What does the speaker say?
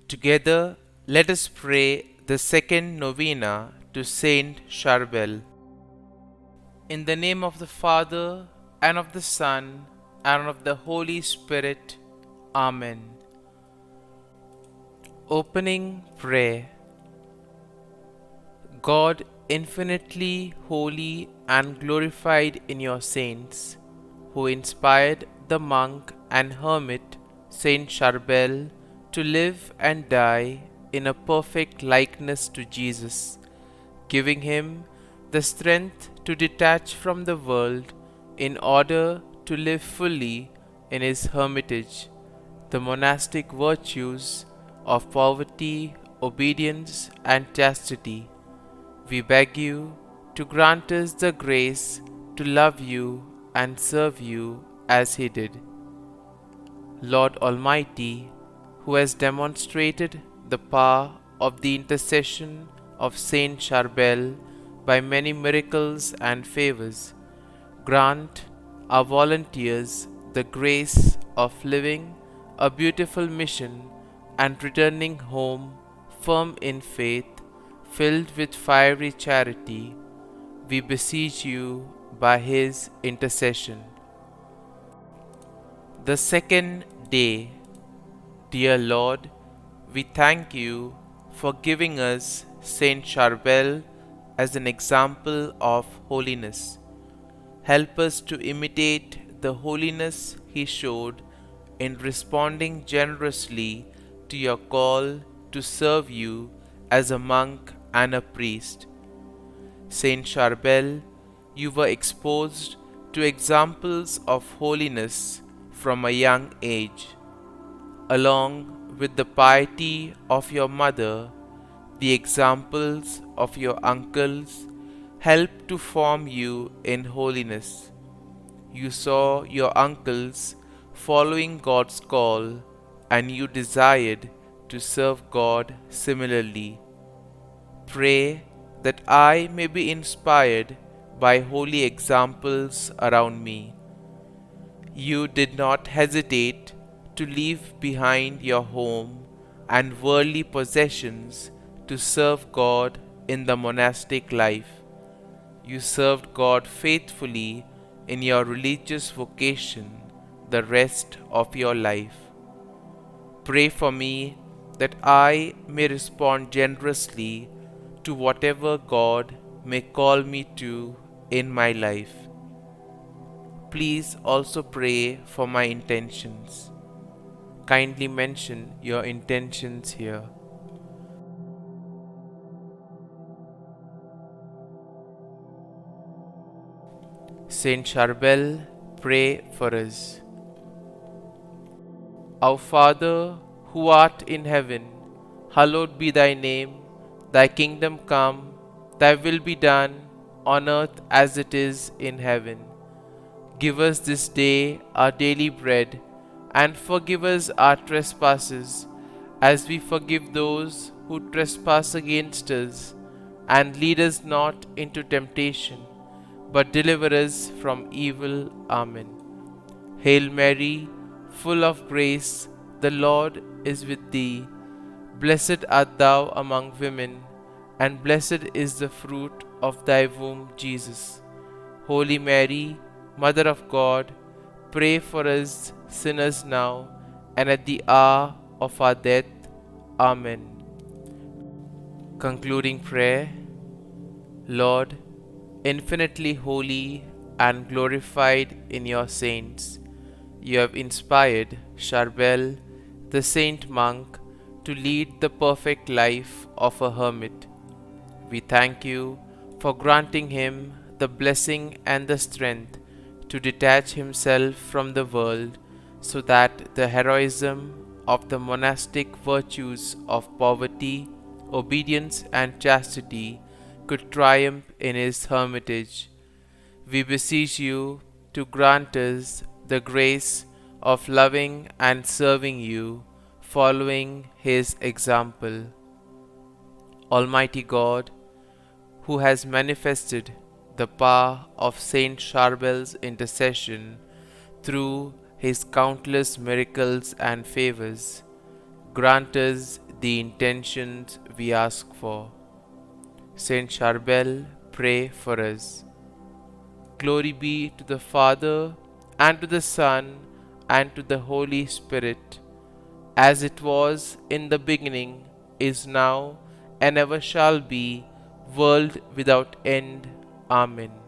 Together, let us pray the second novena to St Charbel. In the name of the Father, and of the Son, and of the Holy Spirit. Amen. Opening Prayer. God, infinitely holy and glorified in your saints, who inspired the monk and hermit St Charbel to live and die in a perfect likeness to Jesus, giving him the strength to detach from the world in order to live fully in his hermitage the monastic virtues of poverty, obedience, and chastity. We beg you to grant us the grace to love you and serve you as he did. Lord Almighty, who has demonstrated the power of the intercession of Saint Charbel by many miracles and favors, grant our volunteers the grace of living a beautiful mission and returning home firm in faith, filled with fiery charity. We beseech you by his intercession. The second day. Dear Lord, we thank you for giving us St Charbel as an example of holiness. Help us to imitate the holiness he showed in responding generously to your call to serve you as a monk and a priest. Saint Charbel, you were exposed to examples of holiness from a young age. Along with the piety of your mother, the examples of your uncles helped to form you in holiness. You saw your uncles following God's call, and you desired to serve God similarly. Pray that I may be inspired by holy examples around me. You did not hesitate to leave behind your home and worldly possessions to serve God in the monastic life. You served God faithfully in your religious vocation the rest of your life. Pray for me that I may respond generously to whatever God may call me to in my life. Please also pray for my intentions. Kindly mention your intentions here. Saint Charbel, pray for us. Our Father, who art in heaven, hallowed be thy name. Thy kingdom come, thy will be done, on earth as it is in heaven. Give us this day our daily bread, and forgive us our trespasses, as we forgive those who trespass against us. And lead us not into temptation, but deliver us from evil. Amen. Hail Mary, full of grace, the Lord is with thee. Blessed art thou among women, and blessed is the fruit of thy womb, Jesus. Holy Mary, Mother of God, pray for us sinners now and at the hour of our death. Amen. Concluding prayer. Lord, infinitely holy and glorified in your saints, you have inspired Charbel, the saint monk, to lead the perfect life of a hermit. We thank you for granting him the blessing and the strength to detach himself from the world, so that the heroism of the monastic virtues of poverty, obedience, and chastity could triumph in his hermitage. We beseech you to grant us the grace of loving and serving you, following his example. Almighty God, who has manifested the power of St. Charbel's intercession through his countless miracles and favors, grant us the intentions we ask for. St Charbel, pray for us. Glory be to the Father, and to the Son, and to the Holy Spirit, as it was in the beginning, is now, and ever shall be, world without end. Amen.